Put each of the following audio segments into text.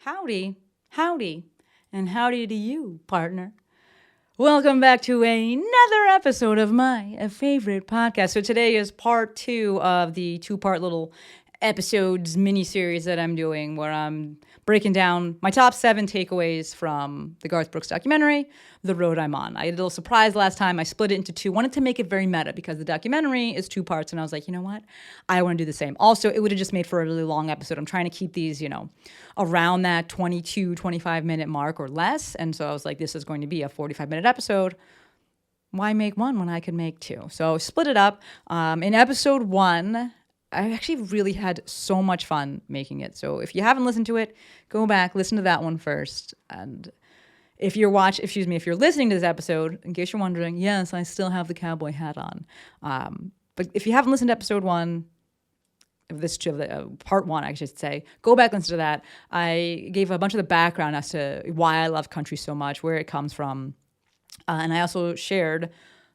Howdy, howdy, and howdy to you, partner. Welcome back to another episode of my favorite podcast. So today is part 2 of the 2-part little episodes mini-series that I'm doing where I'm breaking down my top 7 takeaways from the Garth Brooks documentary, The Road I'm On. I did a little surprise last time. I split it into 2. Wanted to make it very meta because the documentary is 2 parts, and I was like, you know what? I want to do the same. Also, it would have just made for a really long episode. I'm trying to keep these, around that 22, 25-minute mark or less, and so I was like, this is going to be a 45-minute episode. Why make one when I could make 2? So split it up. In episode 1, I actually really had so much fun making it. So if you haven't listened to it, go back, listen to that one first. And if you're listening to this episode, in case you're wondering, yes, I still have the cowboy hat on. But if you haven't listened to episode 1, part 1, I should say, go back and listen to that. I gave a bunch of the background as to why I love country so much, where it comes from. And I also shared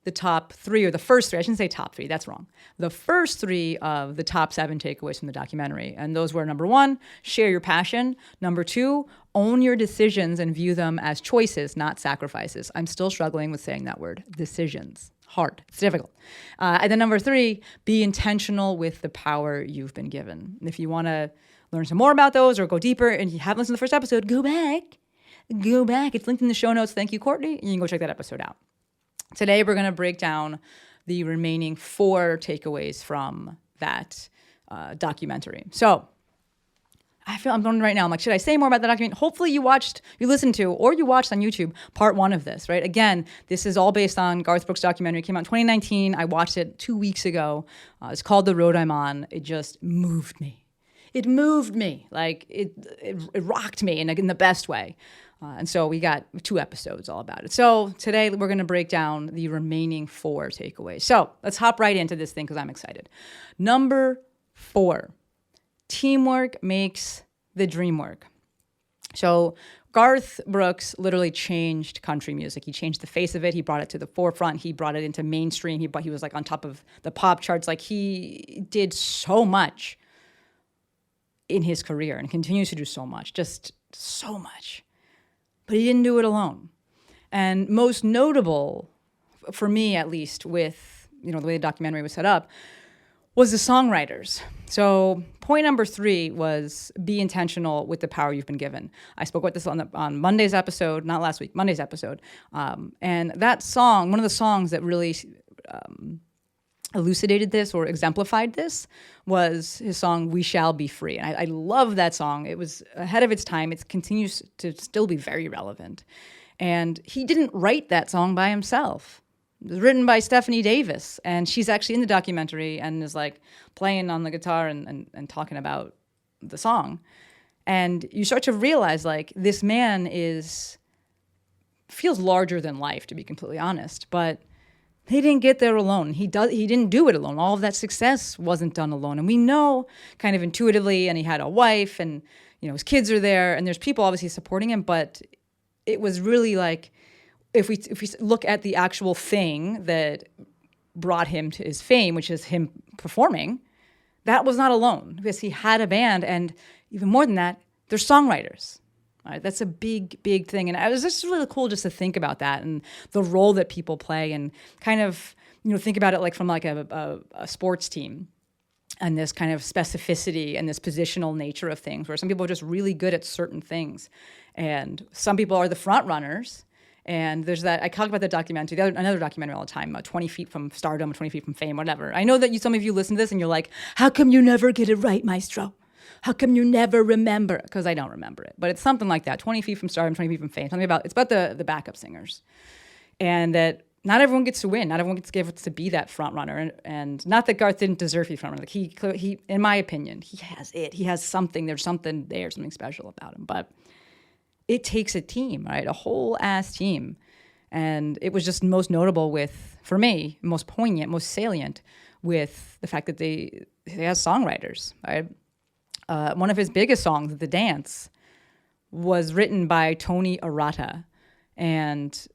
the top 3, or the first 3, I shouldn't say top 3, that's wrong. The first 3 of the top 7 takeaways from the documentary. And those were, number 1, share your passion. Number 2, own your decisions and view them as choices, not sacrifices. I'm still struggling with saying that word, decisions. Hard, it's difficult. And then number 3, be intentional with the power you've been given. And if you want to learn some more about those or go deeper and you haven't listened to the first episode, go back. It's linked in the show notes. Thank you, Courtney. And you can go check that episode out. Today, we're going to break down the remaining 4 takeaways from that documentary. So I'm going right now. I'm like, should I say more about the documentary? Hopefully you listened to, or you watched on YouTube part 1 of this, right? Again, this is all based on Garth Brooks' documentary. It came out in 2019. I watched it 2 weeks ago. It's called The Road I'm On. It just moved me. It moved me. Like, it rocked me in the best way. And so we got 2 episodes all about it. So today we're going to break down the remaining 4 takeaways. So let's hop right into this thing because I'm excited. Number 4, teamwork makes the dream work. So Garth Brooks literally changed country music. He changed the face of it. He brought it to the forefront. He brought it into mainstream. He was like on top of the pop charts. Like, he did so much in his career and continues to do so much, just so much. But he didn't do it alone. And most notable, for me at least, with the way the documentary was set up, was the songwriters. So point number 3 was be intentional with the power you've been given. I spoke about this on Monday's episode, not last week, Monday's episode. And that song, one of the songs that really elucidated this or exemplified this was his song, We Shall Be Free. And I love that song. It was ahead of its time. It continues to still be very relevant. And he didn't write that song by himself. It was written by Stephanie Davis. And she's actually in the documentary and is like playing on the guitar and talking about the song. And you start to realize, like, this man feels larger than life, to be completely honest. But he didn't get there alone. He didn't do it alone. All of that success wasn't done alone. And we know kind of intuitively, and he had a wife, and his kids are there, and there's people obviously supporting him, but it was really like, if we look at the actual thing that brought him to his fame, which is him performing, that was not alone, because he had a band, and even more than that, they're songwriters. Right, that's a big, big thing. And it was just really cool just to think about that and the role that people play, and kind of, think about it like from like a sports team, and this kind of specificity and this positional nature of things, where some people are just really good at certain things. And some people are the front runners. And there's that, I talk about the documentary, another documentary all the time, 20 feet from stardom, 20 feet from fame, whatever. I know that some of you listen to this and you're like, how come you never get it right, Maestro? How come you never remember? Because I don't remember it. But it's something like that, 20 feet from stardom, 20 feet from fame. It's about the backup singers. And that not everyone gets to win. Not everyone gets to be that front runner. And not that Garth didn't deserve to be front runner. Like he, in my opinion, he has it. He has something. There's something there, something special about him. But it takes a team, right? A whole ass team. And it was just most notable for me, most poignant, most salient with the fact that they have songwriters, right? One of his biggest songs, The Dance, was written by Tony Arata. And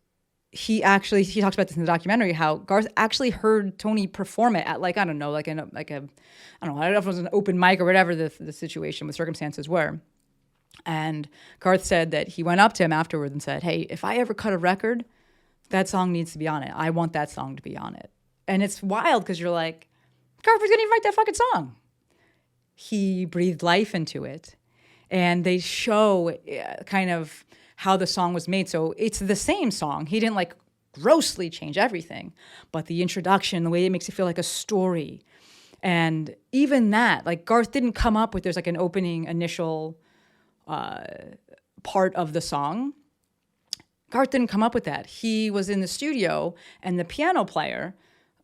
he talks about this in the documentary, how Garth actually heard Tony perform it at, I don't know if it was an open mic or whatever the situation with circumstances were. And Garth said that he went up to him afterwards and said, hey, if I ever cut a record, that song needs to be on it. I want that song to be on it. And it's wild because you're like, Garth was going to write that fucking song. He breathed life into it. And they show kind of how the song was made. So it's the same song. He didn't like grossly change everything, but the introduction, the way it makes it feel like a story. And even that, like Garth didn't come up with, there's like an opening initial part of the song. Garth didn't come up with that. He was in the studio and the piano player,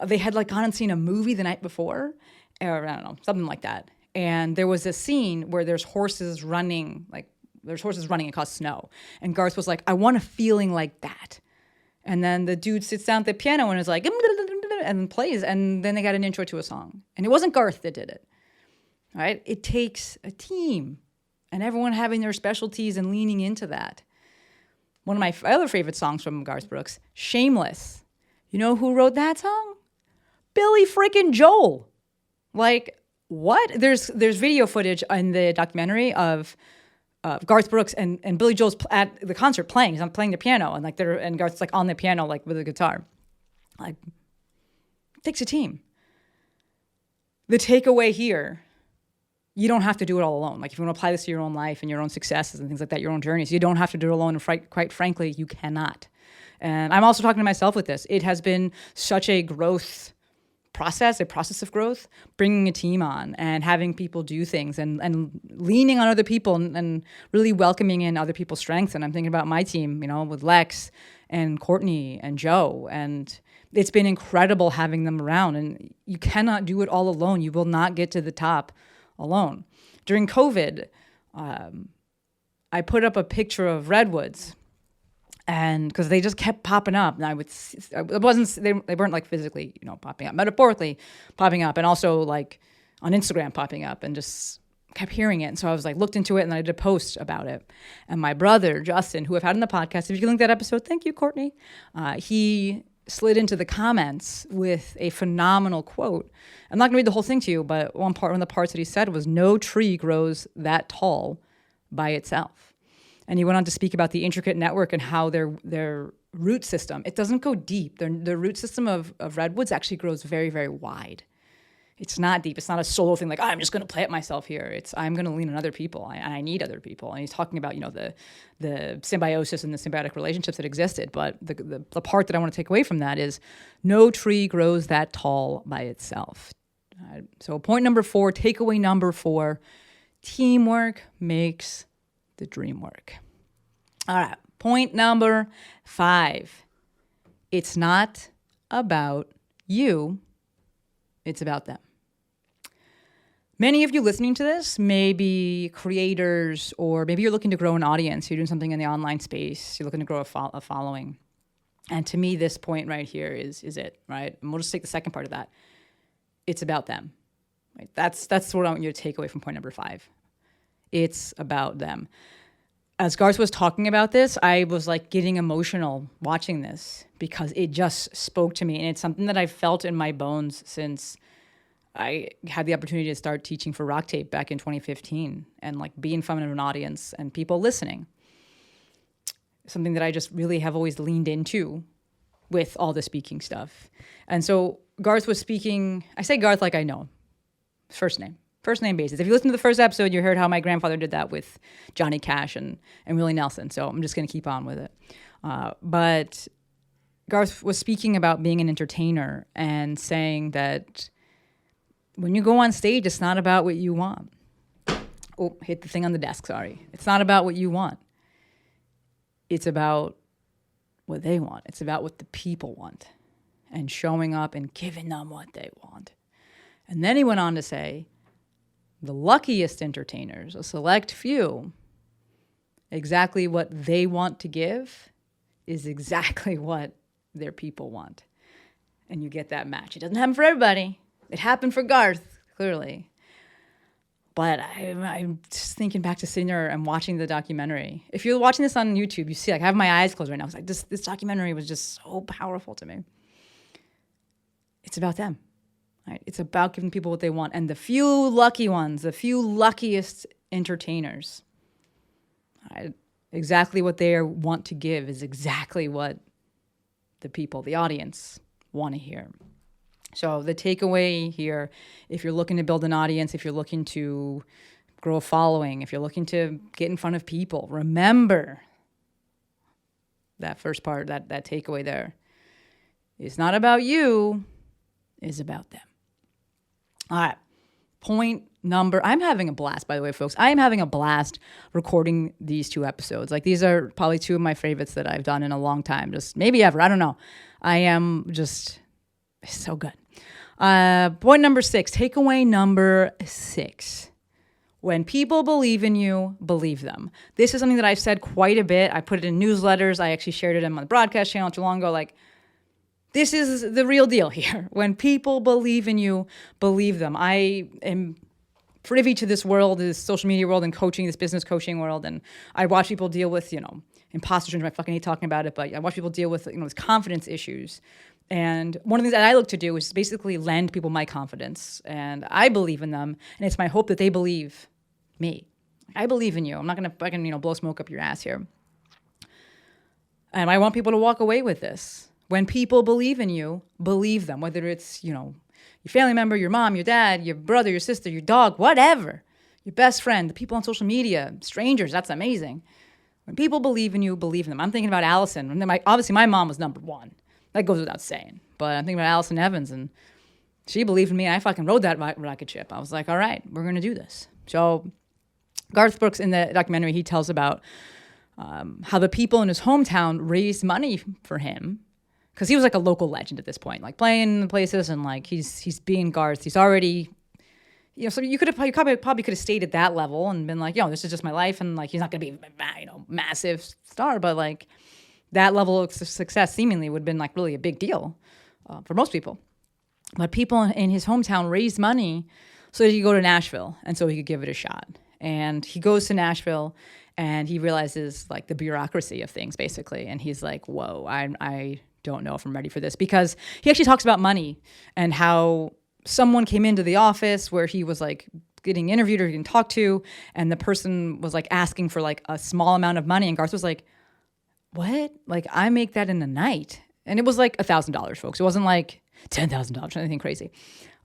they had like gone and seen a movie the night before, or I don't know, something like that. And there was a scene where there's horses running across snow. And Garth was like, I want a feeling like that. And then the dude sits down at the piano and is like, and plays. And then they got an intro to a song. And it wasn't Garth that did it. Right? It takes a team and everyone having their specialties and leaning into that. One of my other favorite songs from Garth Brooks, Shameless. You know who wrote that song? Billy freaking Joel. Like, what? There's video footage in the documentary of Garth Brooks and Billy Joel's at the concert playing. He's playing the piano, and Garth's like on the piano like with a guitar. Like, it takes a team. The takeaway here, you don't have to do it all alone. Like if you want to apply this to your own life and your own successes and things like that, your own journeys, you don't have to do it alone. And quite frankly, you cannot. And I'm also talking to myself with this. It has been such a growth process, a process of growth, bringing a team on and having people do things and leaning on other people and really welcoming in other people's strengths. And I'm thinking about my team, with Lex and Courtney and Joe. And it's been incredible having them around. And you cannot do it all alone. You will not get to the top alone. During COVID, I put up a picture of redwoods. And because they just kept popping up, and they weren't like physically, popping up, metaphorically popping up, and also like on Instagram popping up, and just kept hearing it. And so I was like, looked into it, and then I did a post about it. And my brother Justin, who I've had on the podcast, if you can link that episode, thank you, Courtney. He slid into the comments with a phenomenal quote. I'm not gonna read the whole thing to you, but one of the parts that he said was, "No tree grows that tall by itself." And he went on to speak about the intricate network and how their root system, it doesn't go deep. The root system of redwoods actually grows very, very wide. It's not deep. It's not a solo thing like, I'm just going to plant myself here. It's I'm going to lean on other people, and I need other people. And he's talking about, the symbiosis and the symbiotic relationships that existed. But the part that I want to take away from that is no tree grows that tall by itself. So point number 4, takeaway number 4, teamwork makes the dream work. All right. Point number 5. It's not about you. It's about them. Many of you listening to this may be creators, or maybe you're looking to grow an audience. You're doing something in the online space. You're looking to grow a following. And to me, this point right here is it, right? And we'll just take the second part of that. It's about them. Right? That's what I want you to take away from point number 5. It's about them. As Garth was talking about this, I was like getting emotional watching this because it just spoke to me. And it's something that I've felt in my bones since I had the opportunity to start teaching for Rock Tape back in 2015 and like be in front of an audience and people listening. Something that I just really have always leaned into with all the speaking stuff. And so Garth was speaking, I say Garth like I know him. First name basis. If you listen to the first episode, you heard how my grandfather did that with Johnny Cash and Willie Nelson. So I'm just going to keep on with it. But Garth was speaking about being an entertainer and saying that when you go on stage, it's not about what you want. Oh, hit the thing on the desk, sorry. It's not about what you want. It's about what they want. It's about what the people want and showing up and giving them what they want. And then he went on to say, the luckiest entertainers, a select few, exactly what they want to give is exactly what their people want. And you get that match. It doesn't happen for everybody. It happened for Garth, clearly. But I'm just thinking back to sitting there and watching the documentary. If you're watching this on YouTube, you see, like, I have my eyes closed right now. It's like this documentary was just so powerful to me. It's about them. Right? It's about giving people what they want. And the few lucky ones, the few luckiest entertainers, Exactly what they want to give is exactly what the people, the audience, want to hear. So the takeaway here, if you're looking to build an audience, if you're looking to grow a following, if you're looking to get in front of people, remember that first part, that takeaway there. It's not about you, it's about them. All right. I'm having a blast, by the way, folks. I am having a blast recording these 2 episodes. Like, these are probably 2 of my favorites that I've done in a long time, just maybe ever. I don't know. I am just so good. Point number 6, takeaway number 6. When people believe in you, believe them. This is something that I've said quite a bit. I put it in newsletters. I actually shared it on my broadcast channel too long ago. Like, this is the real deal here. When people believe in you, believe them. I am privy to this world, this social media world and coaching, this business coaching world. And I watch people deal with, imposter syndrome. I fucking hate talking about it, but I watch people deal with, these confidence issues. And one of the things that I look to do is basically lend people my confidence. And I believe in them. And it's my hope that they believe me. I believe in you. I'm not going to fucking, blow smoke up your ass here. And I want people to walk away with this. When people believe in you, believe them. Whether it's, your family member, your mom, your dad, your brother, your sister, your dog, whatever. Your best friend, the people on social media, strangers, that's amazing. When people believe in you, believe in them. I'm thinking about Allison. And then obviously my mom was number 1. That goes without saying. But I'm thinking about Allison Evans, and she believed in me, and I fucking rode that rocket ship. I was like, all right, we're going to do this. So Garth Brooks, in the documentary, he tells about how the people in his hometown raised money for him, because he was like a local legend at this point, like playing places, and like he's being Garth. He's already, so you probably could have stayed at that level and been like, this is just my life, and like he's not going to be, massive star, but like that level of success seemingly would have been like really a big deal for most people. But people in his hometown raised money so that he could go to Nashville and so he could give it a shot. And he goes to Nashville and he realizes like the bureaucracy of things, basically. And he's like, whoa, I don't know if I'm ready for this, because he actually talks about money and how someone came into the office where he was like getting interviewed or getting talked to, and the person was like asking for like a small amount of money, and Garth was like, what? Like, I make that in a night. And it was like $1,000, folks. It wasn't like $10,000 or anything crazy.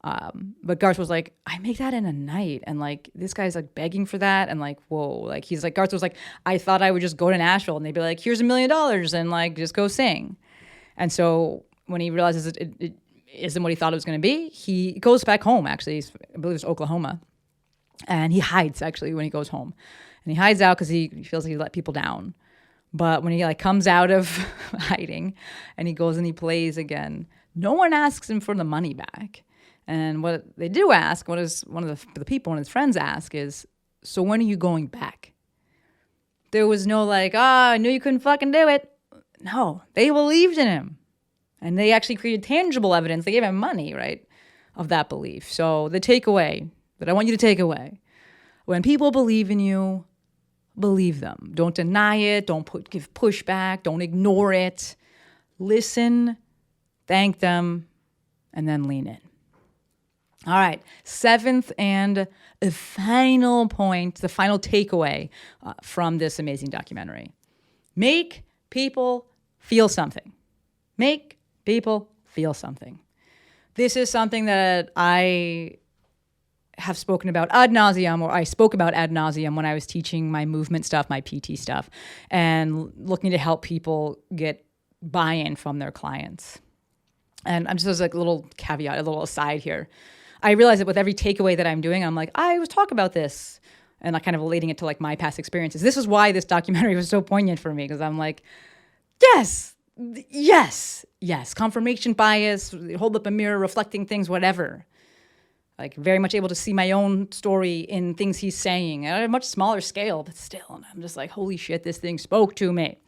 But Garth was like, I make that in a night. And like, this guy's like begging for that. And like, whoa, like he's like, Garth was like, I thought I would just go to Nashville and they'd be like, here's $1 million and like, just go sing. And so when he realizes it isn't what he thought it was going to be, he goes back home, actually. I believe it's Oklahoma. And he hides, actually, when he goes home. And he hides out because he feels like he let people down. But when he like comes out of hiding and he goes and he plays again, no one asks him for the money back. And what they do ask, what is one of the people, one of his friends ask is, so when are you going back? There was no like, I knew you couldn't fucking do it. No, they believed in him. And they actually created tangible evidence. They gave him money, right, of that belief. So the takeaway that I want you to take away, when people believe in you, believe them. Don't deny it. Don't give pushback. Don't ignore it. Listen, thank them, and then lean in. All right, 7th and the final point, the final takeaway from this amazing documentary. Make people feel something. Make people feel something. This is something that I have spoken about ad nauseum, or I spoke about ad nauseum when I was teaching my movement stuff, my PT stuff, and looking to help people get buy-in from their clients. And I'm just like a little caveat, a little aside here. I realize that with every takeaway that I'm doing, I'm like, I was talking about this, and like kind of relating it to like my past experiences. This is why this documentary was so poignant for me, because I'm like, yes, confirmation bias, hold up a mirror, reflecting things, whatever. Like very much able to see my own story in things he's saying at a much smaller scale, but still, and I'm just like, holy shit, this thing spoke to me.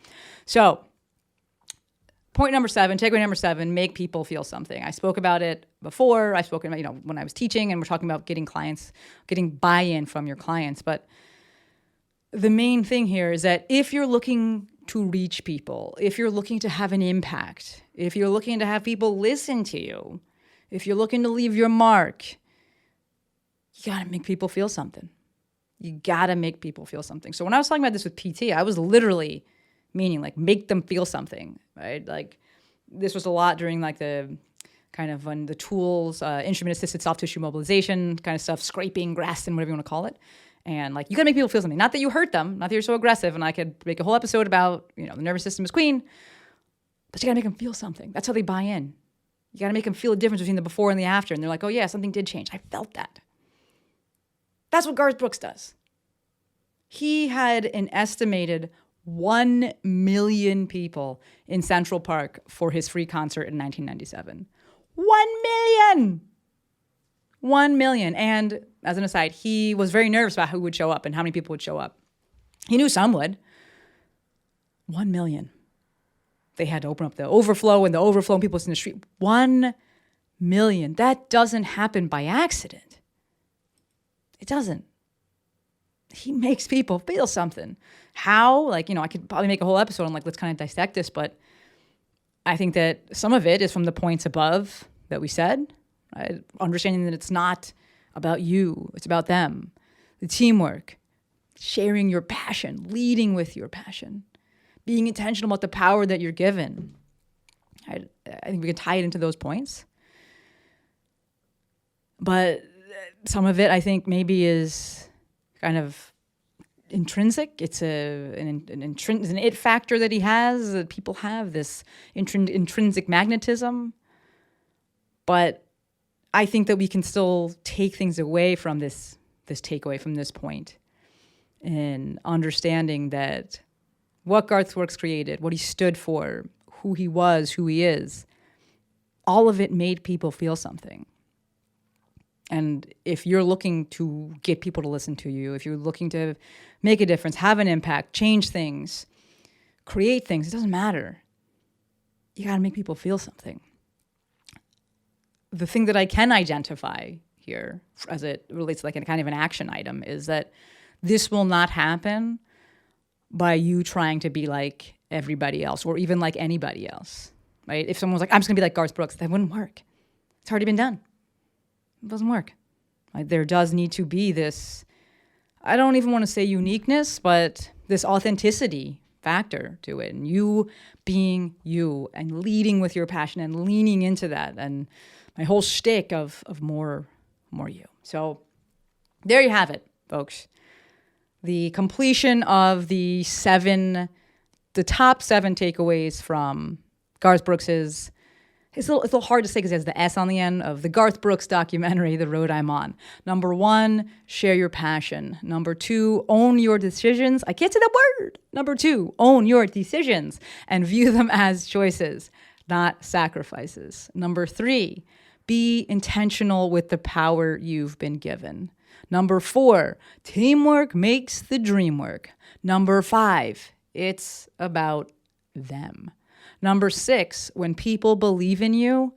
So point number 7, takeaway number 7, make people feel something. I spoke about it before. I've spoken about, when I was teaching, and we're talking about getting buy-in from your clients. But the main thing here is that if you're looking to reach people, if you're looking to have an impact, if you're looking to have people listen to you, if you're looking to leave your mark, you got to make people feel something. You gotta make people feel something. So when I was talking about this with PT, I was literally meaning like make them feel something, right? Like this was a lot during like the kind of when the tools, instrument-assisted soft tissue mobilization kind of stuff, scraping, grasping, whatever you want to call it. And like you gotta make people feel something. Not that you hurt them, not that you're so aggressive, and I could make a whole episode about, the nervous system is queen, but you gotta make them feel something. That's how they buy in. You gotta make them feel a difference between the before and the after. And they're like, oh yeah, something did change. I felt that. That's what Garth Brooks does. He had an estimated 1 million people in Central Park for his free concert in 1997. 1 million! 1 million. And as an aside, he was very nervous about who would show up and how many people would show up. He knew some would. 1 million. They had to open up the overflow and people in the street. 1 million. That doesn't happen by accident. It doesn't. He makes people feel something. How? I could probably make a whole episode on let's kind of dissect this, but I think that some of it is from the points above that we said, right? Understanding that it's not about you, it's about them. The teamwork, sharing your passion, leading with your passion, being intentional about the power that you're given. I think we can tie it into those points. But some of it, I think, maybe is kind of intrinsic. It's an it factor that he has, that people have, this intrinsic magnetism. But I think that we can still take things away from this takeaway from this point, in understanding that what Garth Brooks created, what he stood for, who he was, who he is, all of it made people feel something. And if you're looking to get people to listen to you, if you're looking to make a difference, have an impact, change things, create things, it doesn't matter. You got to make people feel something. The thing that I can identify here, as it relates to a kind of an action item, is that this will not happen by you trying to be like everybody else or even like anybody else, right? If someone was like, I'm just going to be like Garth Brooks, that wouldn't work. It's already been done. It doesn't work. Like, there does need to be this, I don't even want to say uniqueness, but this authenticity factor to it. And you being you and leading with your passion and leaning into that. And my whole shtick of more you. So there you have it, folks. The completion of the top 7 takeaways from Garth Brooks's, it's a little hard to say because it has the S on the end, of the Garth Brooks documentary, The Road I'm On. Number 1, share your passion. Number 2, own your decisions. I can't say that word. Number 2, own your decisions and view them as choices, not sacrifices. Number 3, be intentional with the power you've been given. Number 4, teamwork makes the dream work. Number 5, it's about them. Number 6, when people believe in you,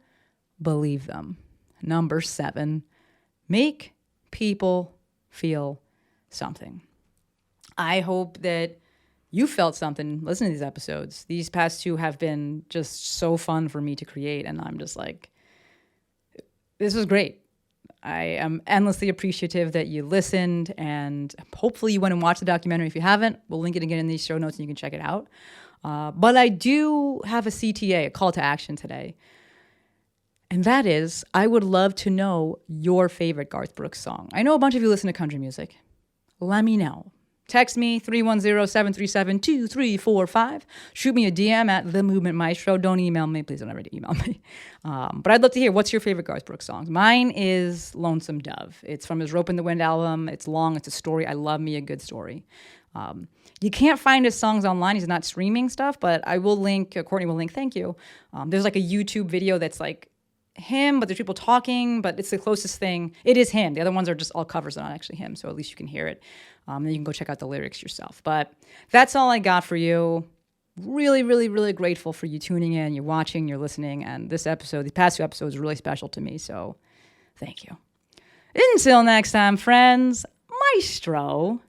believe them. Number 7, make people feel something. I hope that you felt something listening to these episodes. These past 2 have been just so fun for me to create, and I'm just like, this was great. I am endlessly appreciative that you listened, and hopefully you went and watched the documentary. If you haven't, we'll link it again in these show notes and you can check it out. But I do have a CTA, a call to action today. And that is, I would love to know your favorite Garth Brooks song. I know a bunch of you listen to country music. Let me know. Text me, 310-737-2345. Shoot me a DM at The Movement Maestro. Don't email me. Please don't ever email me. But I'd love to hear, what's your favorite Garth Brooks song? Mine is Lonesome Dove. It's from his Rope in the Wind album. It's long. It's a story. I love me a good story. You can't find his songs online. He's not streaming stuff, but I will link, Courtney will link, thank you. There's like a YouTube video that's like him, but there's people talking, but it's the closest thing. It is him. The other ones are just all covers, they're not actually him, so at least you can hear it. Then you can go check out the lyrics yourself. But that's all I got for you. Really, really, really grateful for you tuning in, you're watching, you're listening, and this episode, these past 2 episodes are really special to me, so thank you. Until next time, friends, Maestro.